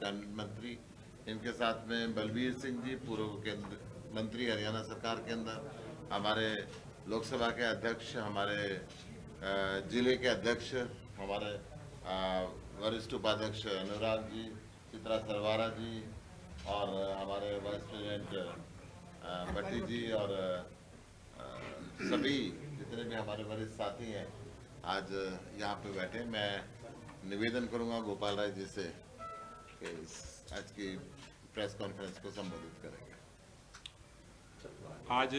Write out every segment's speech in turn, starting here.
Cabinet मंत्री, इनके साथ में बलबीर सिंह जी, पूर्व केंद्र मंत्री हरियाणा सरकार के अंदर, हमारे लोकसभा के अध्यक्ष, हमारे जिले के अध्यक्ष, हमारे वरिष्ठ उपाध्यक्ष अनुराग जी, चित्रा सरवारा जी, और हमारे वाइस प्रेसिडेंट भट्टी जी, और सभी जितने भी हमारे वरिष्ठ साथी हैं आज यहाँ पे बैठे। मैं निवेदन करूँगा गोपाल राय जी से कि आज की प्रेस कॉन्फ्रेंस को संबोधित करेंगे। आज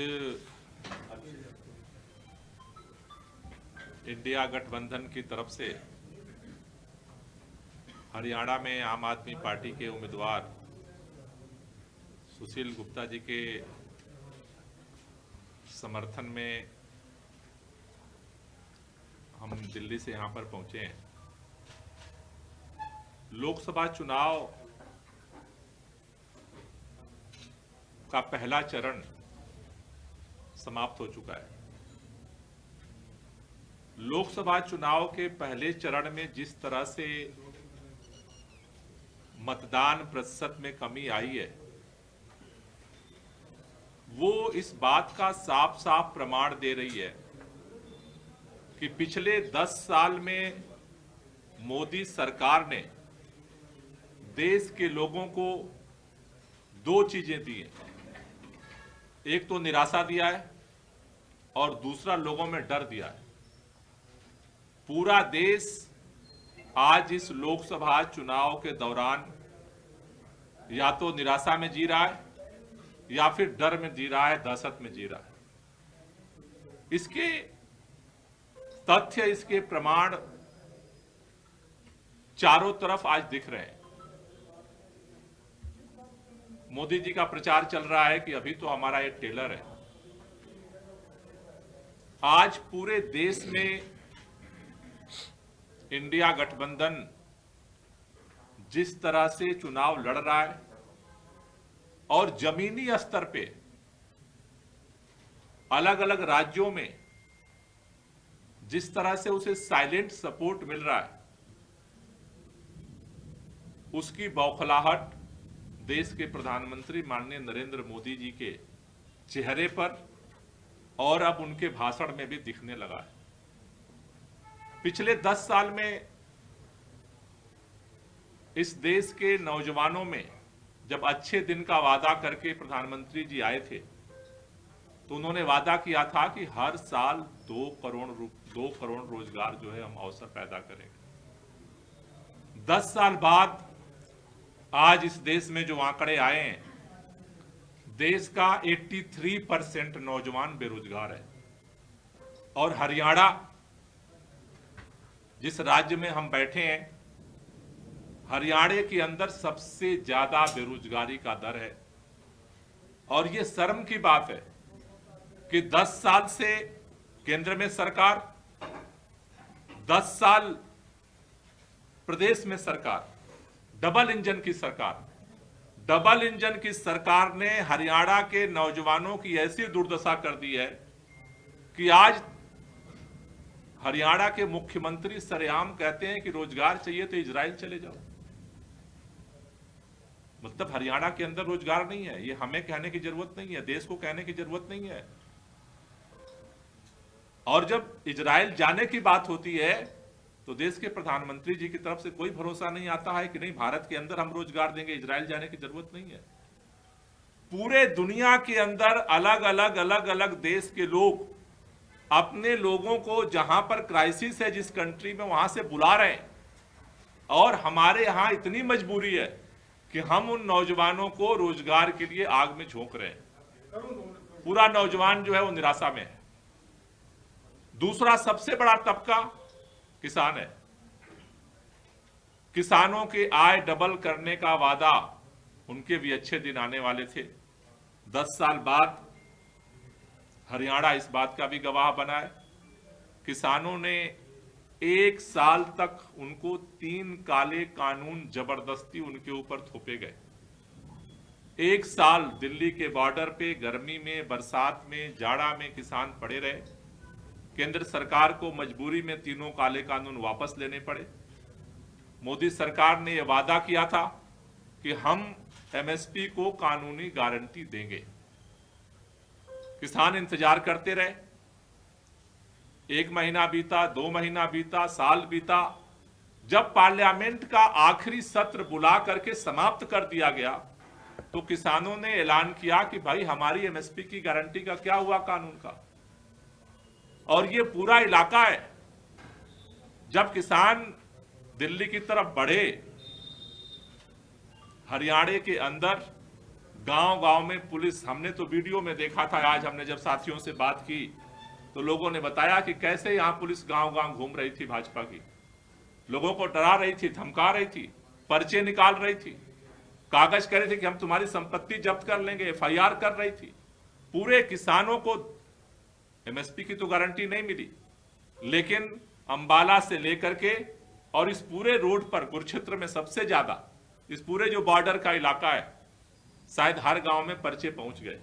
इंडिया गठबंधन की तरफ से हरियाणा में आम आदमी पार्टी के उम्मीदवार सुशील गुप्ता जी के समर्थन में हम दिल्ली से यहाँ पर पहुंचे हैं। लोकसभा चुनाव का पहला चरण समाप्त हो चुका है। लोकसभा चुनाव के पहले चरण में जिस तरह से मतदान प्रतिशत में कमी आई है, वो इस बात का साफ साफ प्रमाण दे रही है कि पिछले 10 साल में मोदी सरकार ने देश के लोगों को 2 चीजें दी हैं। एक तो निराशा दिया है और दूसरा लोगों में डर दिया है। पूरा देश आज इस लोकसभा चुनाव के दौरान या तो निराशा में जी रहा है या फिर डर में जी रहा है, दहशत में जी रहा है। इसके तथ्य, इसके प्रमाण चारों तरफ आज दिख रहे हैं। मोदी जी का प्रचार चल रहा है कि अभी तो हमारा एक टेलर है। आज पूरे देश में इंडिया गठबंधन जिस तरह से चुनाव लड़ रहा है और जमीनी स्तर पे अलग अलग राज्यों में जिस तरह से उसे साइलेंट सपोर्ट मिल रहा है, उसकी बौखलाहट देश के प्रधानमंत्री माननीय नरेंद्र मोदी जी के चेहरे पर और अब उनके भाषण में भी दिखने लगा है। पिछले 10 साल में इस देश के नौजवानों में जब अच्छे दिन का वादा करके प्रधानमंत्री जी आए थे तो उन्होंने वादा किया था कि हर साल 2 करोड़ रोजगार जो है हम अवसर पैदा करेंगे। 10 साल बाद आज इस देश में जो आंकड़े आए हैं, देश का 83% नौजवान बेरोजगार है। और हरियाणा जिस राज्य में हम बैठे हैं, हरियाणा के अंदर सबसे ज्यादा बेरोजगारी का दर है। और ये शर्म की बात है कि 10 साल से केंद्र में सरकार, 10 साल प्रदेश में सरकार, डबल इंजन की सरकार ने हरियाणा के नौजवानों की ऐसी दुर्दशा कर दी है कि आज हरियाणा के मुख्यमंत्री सरेआम कहते हैं कि रोजगार चाहिए तो इजराइल चले जाओ। मतलब हरियाणा के अंदर रोजगार नहीं है। ये हमें कहने की जरूरत नहीं है, देश को कहने की जरूरत नहीं है। और जब इजराइल जाने की बात होती है तो देश के प्रधानमंत्री जी की तरफ से कोई भरोसा नहीं आता है कि नहीं, भारत के अंदर हम रोजगार देंगे, इजराइल जाने की जरूरत नहीं है। पूरे दुनिया के अंदर अलग अलग देश के लोग अपने लोगों को जहां पर क्राइसिस है, जिस कंट्री में, वहां से बुला रहे हैं। और हमारे यहां इतनी मजबूरी है कि हम उन नौजवानों को रोजगार के लिए आग में झोंक रहे हैं। पूरा नौजवान जो है वो निराशा में है। दूसरा सबसे बड़ा तबका किसान है। किसानों के आय डबल करने का वादा, उनके भी अच्छे दिन आने वाले थे। 10 साल बाद हरियाणा इस बात का भी गवाह बना है। किसानों ने 1 साल तक उनको 3 काले कानून जबरदस्ती उनके ऊपर थोपे गए। 1 साल दिल्ली के बॉर्डर पे गर्मी में, बरसात में, जाड़ा में किसान पड़े रहे। केंद्र सरकार को मजबूरी में 3 काले कानून वापस लेने पड़े। मोदी सरकार ने यह वादा किया था कि हम एमएसपी को कानूनी गारंटी देंगे। किसान इंतजार करते रहे, 1 महीना बीता, 2 महीना बीता, साल बीता। जब पार्लियामेंट का आखिरी सत्र बुला करके समाप्त कर दिया गया तो किसानों ने ऐलान किया कि भाई हमारी एमएसपी की गारंटी का क्या हुआ कानून का। और ये पूरा इलाका है, जब किसान दिल्ली की तरफ बढ़े, हरियाणा के अंदर गांव-गांव में पुलिस, हमने तो वीडियो में देखा था, आज हमने जब साथियों से बात की तो लोगों ने बताया कि कैसे यहां पुलिस गांव-गांव घूम रही थी, भाजपा की लोगों को डरा रही थी, धमका रही थी, पर्चे निकाल रही थी, कागज कह रही थी कि हम तुम्हारी संपत्ति जब्त कर लेंगे, एफआईआर कर रही थी। पूरे किसानों को एमएसपी की तो गारंटी नहीं मिली, लेकिन अंबाला से लेकर के और इस पूरे रोड पर कुरुक्षेत्र में सबसे ज्यादा, इस पूरे जो बॉर्डर का इलाका है, शायद हर गांव में पर्चे पहुंच गए।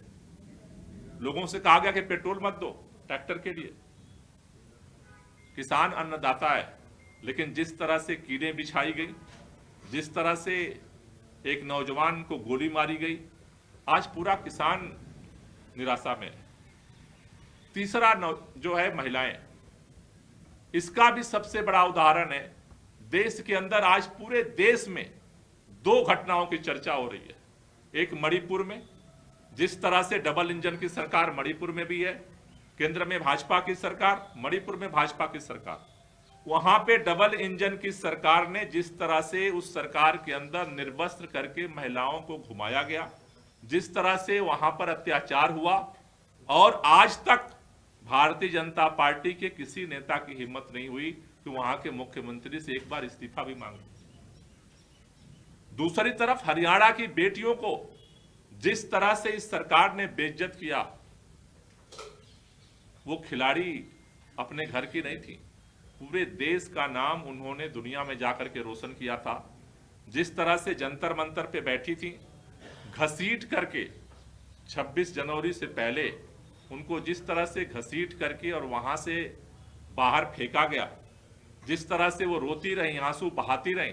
लोगों से कहा गया कि पेट्रोल मत दो ट्रैक्टर के लिए। किसान अन्नदाता है, लेकिन जिस तरह से कीड़ें बिछाई गई, जिस तरह से एक नौजवान को गोली मारी गई, आज पूरा किसान निराशा में है। तीसरा जो है महिलाएं, इसका भी सबसे बड़ा उदाहरण है। देश के अंदर आज पूरे देश में 2 घटनाओं की चर्चा हो रही है। एक मणिपुर में, जिस तरह से डबल इंजन की सरकार मणिपुर में भी है, केंद्र में भाजपा की सरकार, मणिपुर में भाजपा की सरकार। वहां पे डबल इंजन की सरकार ने जिस तरह से उस सरकार के अंदर निर्वस्त्र करके महिलाओं को घुमाया गया, जिस तरह से वहां पर अत्याचार हुआ, और आज तक भारतीय जनता पार्टी के किसी नेता की हिम्मत नहीं हुई कि वहां के मुख्यमंत्री से एक बार इस्तीफा भी मांगे। दूसरी तरफ हरियाणा की बेटियों को जिस तरह से इस सरकार ने बेइज्जत किया, वो खिलाड़ी अपने घर की नहीं थी, पूरे देश का नाम उन्होंने दुनिया में जाकर के रोशन किया था। जिस तरह से जंतर मंतर पे बैठी थी, घसीट करके 26 जनवरी से पहले उनको जिस तरह से घसीट करके और वहां से बाहर फेंका गया, जिस तरह से वो रोती रही, आंसू बहाती रही,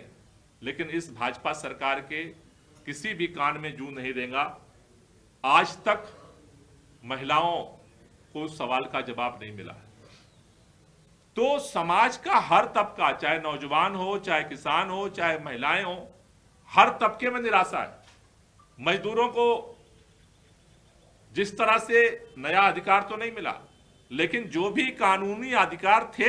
लेकिन इस भाजपा सरकार के किसी भी कान में जू नहीं देगा। आज तक महिलाओं को सवाल का जवाब नहीं मिला। तो समाज का हर तबका, चाहे नौजवान हो, चाहे किसान हो, चाहे महिलाएं हो, हर तबके में निराशा है। मजदूरों को जिस तरह से नया अधिकार तो नहीं मिला, लेकिन जो भी कानूनी अधिकार थे